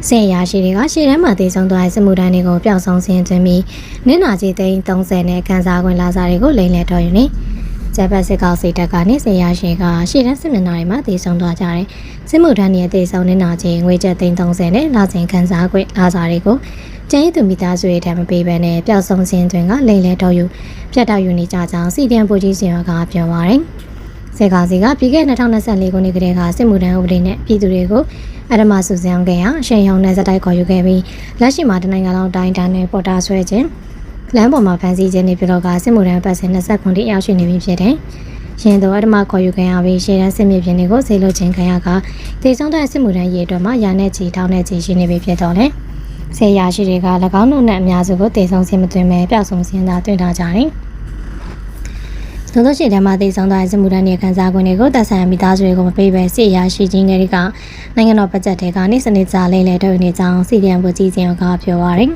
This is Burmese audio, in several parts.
ဆေးရရှိတွေကရှေ့တန်းမှာတည်ဆုံသွားတဲ့စမှုတန်းတွေကိုပျောက်ဆုံးဆင်းသွင်းပြီးနင်းနာကြီးသိန်း30နဲ့ခန်းစားခွင့်လာစားတွေကိုလိမ့်လည်တော်ယူနေဂျပန်စစ်ကောင်စီတပ်ကနေဆေးရရှိကရှေ့တန်းစစ်မျက်နှာတွေမှာတည်ဆုံသွားကြတဲ့စစ်မှုထမ်းတွေတည်ဆုံနင်းနာကြီးငွေကျပ်သိန်း30နဲ့လာစဉ်ခန်းစားခွင့်လာစားတွေကိုကျန်းရည်သူမိသားစုရဲ့ထံမပေးဘဲနဲ့ပျောက်ဆုံးဆင်းသွင်းကလိမ့်လည်တော်ယူပြတ်တောက်ယူနေကြကြောင်းစီတန်ပူကြီးစင်ရောကပြောပါရယ်စစ်ကောင်စီကပြီးခဲ့2024ခုနှစ်ကတည်းကစစ်မှုထမ်းဥပဒေနဲ့ပြည်သူတွေကိုအဓမ္မစုစမ်းခဲ့ရအရှင်ရုံနဲ့စတိုက်ခေါ်ယူခဲ့ပြီးလက်ရှိမှာတနိုင်ငံလုံးတိုင်းတန်းနဲ့ပေါ်တာဆွဲခြင်းလမ်းပေါ်မှာဖမ်းဆီးခြင်းတွေပြုလုပ်ကစစ်မှုထမ်းပတ်စဉ်29ရောက်ရှိနေပြီဖြစ်တယ်။ရှင်တို့အဓမ္မခေါ်ယူခံရပြီးရှေ့တန်းစစ်မြေပြင်တွေကိုဆေးလို့ခြင်းခံရကဒေသတဲ့စစ်မှုထမ်းရေးအတွက်မှာရာနဲ့ချီထောင်နဲ့ချီရှိနေပြီဖြစ်တော့လေ။ဆေးရရှိတွေက၎င်းတို့နဲ့အများစုကိုဒေဆုံးစင်မသွင်းပဲပျောက်ဆုံးစင်သာတွေ့ထားကြတယ်။သို့သောရှိတဲ့မှာတည်ဆောင်တဲ့စမှုတန်းရဲ့ခန်းစားခွင့်တွေကိုတပ်ဆိုင်ရာမိသားစုတွေကိုမပေးဘဲစစ်ရရှိခြင်းတွေကနိုင်ငံတော်ဘတ်ဂျက်တွေကနေစနစ်ကျလိမ့်လည်ထုတ်နေကြောင်းစီဒီအမ်ကိုကြီးစင်ကပြောပါရယ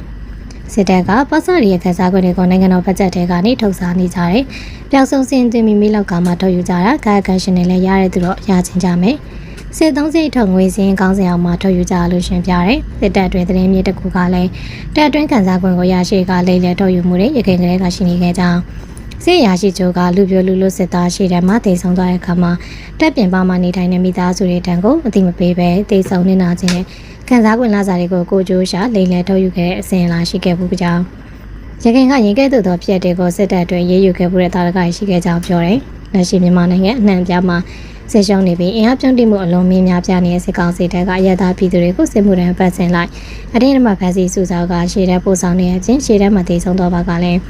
်စစ်တပ်ကပတ်စရီရဲ့ခန်းစားခွင့်တွေကိုနိုင်ငံတော်ဘတ်ဂျက်တွေကနေထုတ်စားနေကြတယ်။ပျောက်ဆုံးစင်သွင်းမိမိလောက်ကမှထုတ်ယူကြတာကာယကံရှင်တွေလည်းရတဲ့သူတော့ရချင်းကြမယ်။စစ်သုံးစိတ်ထုတ်ငွေစင်းကောင်းစင်အောင်မှထုတ်ယူကြလို့ရှင်ပြတယ်။စစ်တပ်တွင်သတင်းမြေတစ်ခုကလည်းတပ်တွင်းခန်းစားခွင့်ကိုရရှိကလိမ့်လည်ထုတ်ယူမှုတွေရခိုင်ကလေးကရှိနေခဲ့ကြောင်းဆေးရရှိချိုးကလူပြိုလူလို့စစ်သားရှိတဲ့မှာတည်ဆုံသွားတဲ့အခါမှာတက်ပြင်ပမှာနေထိုင်တဲ့မိသားစုတွေတန်းကိုအတိမပေးပဲတည်ဆုံနေတာချင်းနဲ့ခံစား권လာစားတွေကိုကိုကျိုးရှာလိမ့်လည်ထုတ်ယူခဲ့တဲ့အစဉ်လာရှိခဲ့မှုကြောင်းရခိုင်ကရင်ကဲ့သို့သောဖြစ်တွေကိုစစ်တပ်အတွင်းရေးယူခဲ့မှုတဲ့တာလကရှိခဲ့ကြောင်းပြောတယ်။လက်ရှိမြန်မာနိုင်ငံအနှံ့ပြားမှာစစ်ရှုံးနေပြီးအင်အားပြုံးတိမှုအလုံးမင်းများပြနေတဲ့စစ်ကောင်စီတပ်ကအရသာပြည်သူတွေကိုစစ်မှုထမ်းပတ်ဆင်လိုက်အတင်းအဓမ္မဖမ်းဆီးစုဆောင်းကရှေ့တန်းပို့ဆောင်နေခြင်းရှေ့တန်းမှာတည်ဆုံသွားပါကလည်း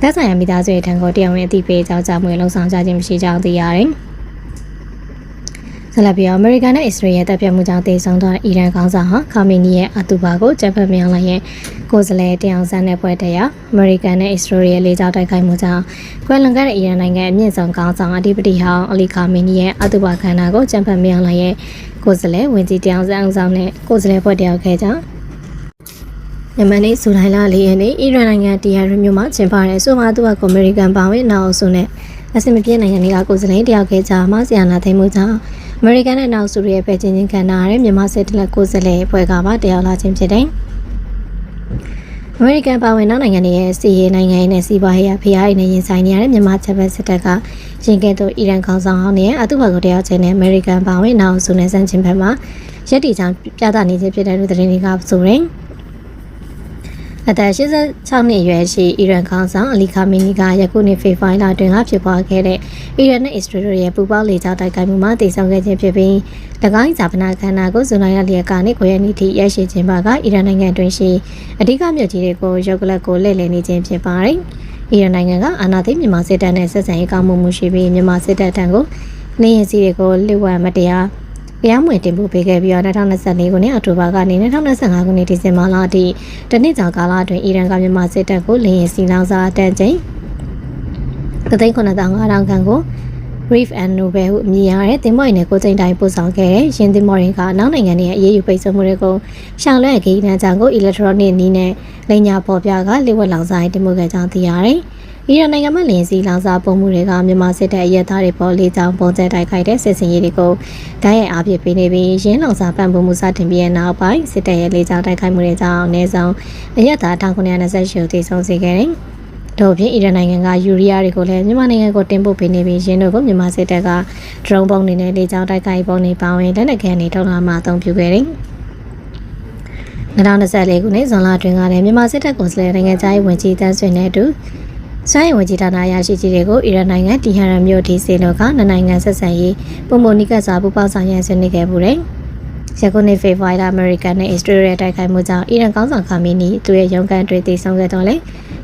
သက်ဆိုင်ရာမိသားစုရဲ့ထံကိုတရားဝင်အသိပေးကြောင်းကြားမှုလုံဆောင်ကြခြင်းမရှိကြောင်းသိရတယ်။ဆက်လက်ပြီးအမေရိကန်နဲ့အစ္စရေးရဲ့တပ်ဖြတ်မှုကြောင့်တည်ဆုံသွားတဲ့အီရန်ခေါင်းဆောင်ဟာခါမီနီရဲ့အတူပါကိုဂျပန်မြောင်လိုက်ရဲ့ကိုယ်စားလှယ်တရားဆန်းတဲ့ပွဲတရားအမေရိကန်နဲ့အစ္စရေးရဲ့လေကြောင်းတိုက်ခိုက်မှုကြောင့်ကွယ်လွန်ခဲ့တဲ့အီရန်နိုင်ငံအမြင့်ဆုံးခေါင်းဆောင်အဓိပတိဟောင်းအလီခါမီနီရဲ့အတူပါခန္ဓာကိုဂျပန်မြောင်လိုက်ရဲ့ကိုယ်စားလှယ်ဝင်ကြီးတရားဆန်းဆောင်တဲ့ကိုယ်စားလှယ်ပွဲတရားခဲ့ကြောင်းယမန်နေ့ဇူလိုင်လ4ရက်နေ့အီရန်နိုင်ငံတီဟီရန်မြို့မှာကျင်းပတဲ့ဆိုမာတူဝါကိုအမေရိကန်ပါဝင်နောက်အုပ်စုနဲ့အစင်မပြေနိုင်ငံတွေကကိုယ်စားလှယ်တယောက်ခဲ့ကြမှာဆီယနာသိမ်းမှုကြောင့်အမေရိကန်နဲ့နောက်စုရဲ့ပဲချင်းချင်းခံထားရတဲ့မြန်မာစစ်တပ်လက်ကိုယ်စားလှယ်အဖွဲ့ကပါတရားလာခြင်းဖြစ်တယ်။အမေရိကန်ပါဝင်နောက်နိုင်ငံတွေရဲ့စီးရေးနိုင်ငံရေးနဲ့စီးပွားရေးအဖိအားတွေနဲ့ရင်ဆိုင်နေရတဲ့မြန်မာချက်ပဲစစ်တပ်ကရင်ကဲ့သို့အီရန်ခေါင်းဆောင်ဟောင်းနဲ့အတူပါကိုတရားခြင်းနဲ့အမေရိကန်ပါဝင်နောက်စုနဲ့ဆန့်ကျင်ဘက်မှာရက်တီချောင်းပြသနေခြင်းဖြစ်တဲ့လူသတင်းတွေကဆိုရင်အသက်86နှစ်အရွယ်ရှိအီရန်ခေါင်းဆောင်အလီခါမီနီကယခုနှစ်ဖေဖော်ဝါရီလတွင်ကဖြစ်ပွားခဲ့တဲ့အီရန်နဲ့အစ္စရေးတို့ရဲ့ပူးပေါင်းလေကြောင်းတိုက်ခိုက်မှုမှာတည်ဆုံခဲ့ခြင်းဖြစ်ပြီး၎င်းဇာပနာခန္ဓာကိုဇွန်လလျက်ကနေ9ရက်နေ့ထိရရှိခြင်းပါကအီရန်နိုင်ငံတွင်ရှိအဓိကမြို့ကြီးတွေကိုရုပ်ကလပ်ကိုလှည့်လည်နေခြင်းဖြစ်ပါတယ်။အီရန်နိုင်ငံကအာဏာသိမ်းမြန်မာစစ်တပ်နဲ့ဆက်ဆံရေးကောင်းမှုရှိပြီးမြန်မာစစ်တပ်ထံကိုနေရစီတွေကိုလျှို့ဝှက်မတရားတရားမဝင်တင်ပို့ပေးခဲ့ပြီးတော့2024ခုနှစ်အောက်တိုဘာကနေ2025ခုနှစ်ဒီဇင်ဘာလအထိတနစ်ကြာကာလအတွင်းအီရန်ကမြန်မာစစ်တပ်ကိုလေယာဉ်စီလောင်စာတန်ချိန်3,900ခန့်ကို Reef and Noble ဟုအမည်ရတဲ့တင်မော်ရင်းနဲ့ကိုစိန်တိုင်းပို့ဆောင်ခဲ့တဲ့ရင်းတင်မော်ရင်းကနောက်နိုင်ငံရဲ့အရေးယူပိတ်ဆို့မှုတွေကိုရှောင်လွှဲခီးနှံကြောင့်ကို electronic နည်းနဲ့လိညာပေါ်ပြကလေဝက်လောင်စာတင်ပို့ခဲ့ကြောင်းသိရတယ်။အီရန်နိုင်ငံမှာလင်းစီလောင်စာပုံမှုတွေကမြန်မာစစ်တပ်ရဲသားတွေပေါ်လေကြောင်းပုံကျဲတိုက်ခိုက်တဲ့စစ်စင်ရေးတွေကိုဓာတ်ရိုက်အားဖြင့်ပေးနေပြီးရင်းလောင်စာပံ့ပိုးမှုစတင်ပြီးတဲ့နောက်ပိုင်းစစ်တပ်ရဲ့လေကြောင်းတိုက်ခိုက်မှုတွေကြောင့်အနည်းဆုံးအရက်သား1928တိဆုံးစေခဲ့တယ်။တို့ပြင်အီရန်နိုင်ငံကယူရီးယားတွေကိုလည်းမြန်မာနိုင်ငံကိုတင်ပို့ပေးနေပြီးရင်းတို့ကိုမြန်မာစစ်တပ်ကဒရုန်းပုံတွေနဲ့လေကြောင်းတိုက်ခိုက်ပုံတွေပေါင်းရင်လက်နက်ခဲတွေထုတ်လာမှအသုံးပြုခဲ့တယ်။2024ခုနှစ်ဇွန်လတွင်ကလည်းမြန်မာစစ်တပ်ကိုစလဲနိုင်ငံသားရေးဝန်ကြီးတန်းဆွေနဲ့အတူစွမ်းရည်ဝန်ကြီးဌာနရရှိကြီးတွေကိုအီရန်နိုင်ငံတီဟီရန်မြို့ထိစေလို့ကနိုင်ငံဆက်ဆံရေးပုံမှန်နိကစွာပူးပေါင်းဆောင်ရွက်ဆွေးနွေးခဲ့မှုတွေယခုနှစ်ဖေဖော်ဝါရီလအမေရိကန်နဲ့အစ္စရေးရဲ့တိုက်ခိုက်မှုကြောင့်အီရန်ကောင်းဆောင်ခါမီနီသူရဲ့ရုံးခန်းတွေတည်ဆုံခဲ့တော့လ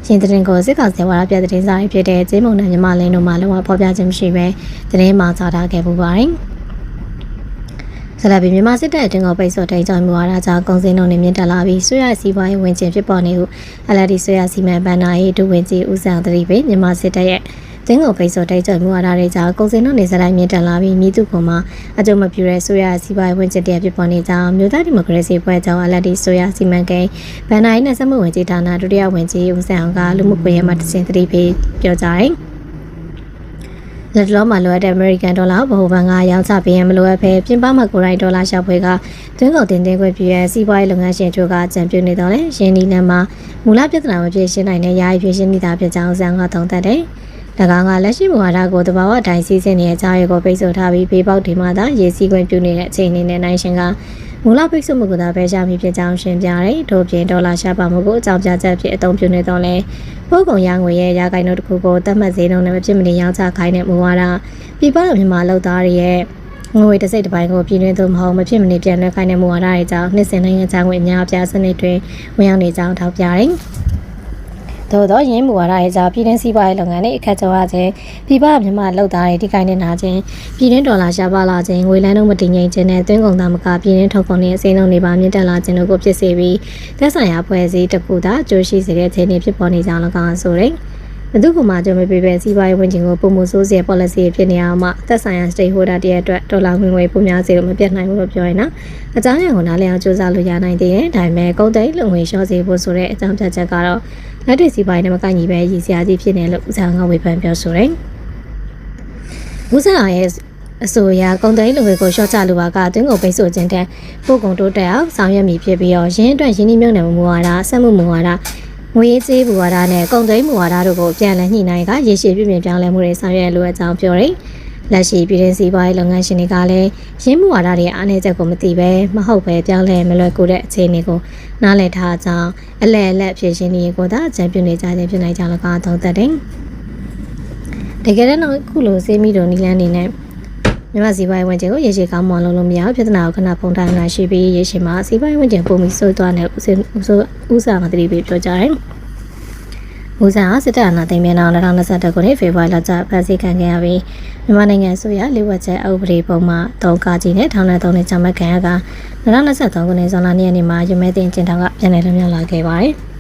ေရှင်သတင်းကိုစစ်ကောင်စီဝါဒပြသတင်းစာဖြစ်တဲ့ဂျေမုန်နဲ့မြမလင်းတို့မှလုံးဝဖော်ပြခြင်းမရှိဘဲသတင်းမှကြားထားခဲ့ပူပါတယ်ဆလာပီမြန်မာစစ်တပ်အတွင်းကပိတ်ဆို့တိုင်းကြောင့်မြွားတာကြောင့်ကုန်စည်နှုန်းတွေမြင့်တက်လာပြီးဆွေရစီးပွားရေးဝင်ကျင်ဖြစ်ပေါ်နေဟု LRD ဆွေရစီမံဘဏ္ဍာရေးဒုဝန်ကြီးဦးဆောင်သတိပေးမြန်မာစစ်တပ်ရဲ့တင်းကိုပိတ်ဆို့တိုင်းကြောင့်မြွားတာတွေကြောင့်ကုန်စည်နှုန်းတွေစတိုင်းမြင့်တက်လာပြီးမြည်သူ့ကောင်မှာအကျုံးမပြူတဲ့ဆွေရစီးပွားရေးဝင်ကျင်တရဖြစ်ပေါ်နေကြောင်းမြို့သားဒီမိုကရေစီဖွဲ့ကြောင့် LRD ဆွေရစီမံကိန်းဘဏ္ဍာရေးနဲ့စက်မှုဝင်ကြီးဌာနဒုတိယဝန်ကြီးဦးဆောင်ကလူမှုကွန်ရက်မှာတစင်သတိပေးပြောကြားတယ် လက်တော်မှာလိုအပ်တဲ့ American Dollar ဘိုးဘန်ကရောင်းချပေးရင်မလိုအပ်ဘဲပြင်ပမှာကိုရိုင်းဒေါ်လာရှာဖွေကတွင်းကုန်တင်ခွင့်ပြုရစီးပွားရေးလုပ်ငန်းရှင်တို့ကကြံပြနေတော့လေရင်းနှီးနှံမှာမူလပြဿနာမဖြစ်ရှင်းနိုင်တဲ့ယာယီဖြစ်ရှင်းနေတာဖြစ်ကြောင်းဇန်ကသုံးသပ်တယ်။ဒါကလက်ရှိမူဝါဒကိုတဘာဝအတိုင်းစီစဉ်နေတဲ့အကြောင်းကိုပိတ်ဆို့ထားပြီးဖေးပေါက်ဒီမှာသာရေးစည်းခွင့်ပြုနေတဲ့အခြေအနေနဲ့နိုင်ရှင်ကမူလပိတ်ဆို့မှုကသာပဲရှာမိဖြစ်ကြောင်းရှင်းပြတယ်။ထို့ပြင်ဒေါ်လာရှာပါမှုကိုအကြောင်းပြချက်ဖြစ်အသုံးပြုနေတော့လေပို့ကုန်ရငွေရဲ့ရာဂိုင်နှုန်းတစ်ခုကိုသတ်မှတ်ဈေးနှုန်းနဲ့မဖြစ်မနေရောင်းချခိုင်းတဲ့မူဝါဒပြည်ပမြန်မာလုပ်သားတွေရဲ့ငွေတစ်စိတ်တစ်ပိုင်းကိုပြည်တွင်းသို့မဟုတ်မဖြစ်မနေပြန်လွှဲခိုင်းတဲ့မူဝါဒတွေကြောင့်နှစ်စဉ်နိုင်ငံခြားငွေအများအပြားစနစ်တွင်ဝင်ရောက်နေကြောင်းထောက်ပြတယ်။သို့သောရင်းမူဝါဒရဲ့ကြောင့်ပြည်တွင်းစီးပွားရေးလုပ်ငန်းတွေအခက်ကြုံရခြင်းပြည်ပမြန်မာလုပ်သားတွေထိခိုက်နေတာခြင်းပြည်တွင်းဒေါ်လာရှားပါလာခြင်းငွေလန်းနှုန်းမတည်ငြိမ်ခြင်းနဲ့သွင်းကုန်သားမကပြည်တွင်းထုတ်ကုန်တွေအစိမ်းလုံးတွေပါမြင့်တက်လာခြင်းတို့ကိုဖြစ်စေပြီးသက်ဆိုင်ရာဖွဲ့စည်းတစ်ခုသာအကျိုးရှိစေတဲ့အခြေအနေဖြစ်ပေါ်နေကြောင်း၎င်းဆိုတယ်။ဘသူကမှကြုံမပေးပဲစီးပွားရေးဝန်ကြီးကိုပုံမှုဆိုးစေ policy ဖြစ်နေအောင်မှသက်ဆိုင်ရာ stakeholder တရဲ့အတွက်ဒေါ်လာငွေပုံများစေလို့မပြတ်နိုင်ဘူးလို့ပြောရင်နော်အကြောင်းရင်းကိုနားလည်အောင်စူးစမ်းလို့ရနိုင်သေးတယ်ဒါပေမဲ့ကုန်သိန်းလုံငွေလျှော့စေဖို့ဆိုတဲ့အကြောင်းပြချက်ကတော့လက်တွေ့စီးပွားရေးနဲ့မကိုက်ညီပဲရည်စရာကြီးဖြစ်နေလို့ဦးဆောင်ကဝေဖန်ပြောဆိုတယ်ဦးဆောင်ရဲ့အဆိုအရကုန်သိန်းလုံငွေကိုလျှော့ချလိုပါကတွင်းကုန်ပိတ်ဆို့ခြင်းတဲ့ပို့ကုန်တိုးတက်အောင်ဆောင်ရွက်မိဖြစ်ပြီးတော့ရင်းအတွက်ရင်းနှီးမြှုပ်နှံမှုမူဝါဒစက်မှုမူဝါဒငွေကြေးမူဝါဒနဲ့ကုန်သွယ်မှုဝါဒတို့ကိုပြန်လည်ညှိနှိုင်းကရေရှည်ပြုပြင်ပြောင်းလဲမှုတွေဆောင်ရွက်လိုအပ်ကြောင်းပြောတယ်။လက်ရှိပြည်တွင်းစီးပွားရေးလုပ်ငန်းရှင်တွေကလည်းရင်းမှုဝါဒတွေအားနည်းချက်ကိုမသိပဲမဟုတ်ပဲပြောင်းလဲမလွယ်ကူတဲ့အခြေအနေကိုနားလည်ထားကြောင်းအလဲအလက်ဖြစ်ရှင်းနေကိုသာအကြံပြုနေကြခြင်းဖြစ်နိုင်ကြောင်းလည်းသုံးသပ်တယ်။တကယ်တော့ခုလိုစေးမီတို့နီလန်းနေနဲ့မြန်မာစီးပွားရေးဝန်ကြီးကိုရေရှည်ကောင်းမွန်လို့မရပြဿနာကိုခဏဖုံးထားနေတာရှိပြီးရေရှည်မှာစီးပွားရေးဝန်ကြီးပုံပြီးဆိုးသွားတဲ့ဦးစားကတတိပေးပြောကြတယ်။ဦးစားစစ်တပ်အာဏာသိမ်းပြီးနောက်2021ခုနှစ်ဖေဖော်ဝါရီလကျဖမ်းဆီးခံခဲ့ရပြီးမြန်မာနိုင်ငံဆိုရလေဝက်ချက်ဥပဒေပုံမှ3ကားကြီးနဲ့ထောင်နဲ့3နှစ်ချမှတ်ခံရက2023ခုနှစ်ဇွန်လ2ရက်နေ့မှာရမဲသိန်းကျင်းထောင်ကပြန်လည်လွှတ်မြောက်လာခဲ့ပါတယ်။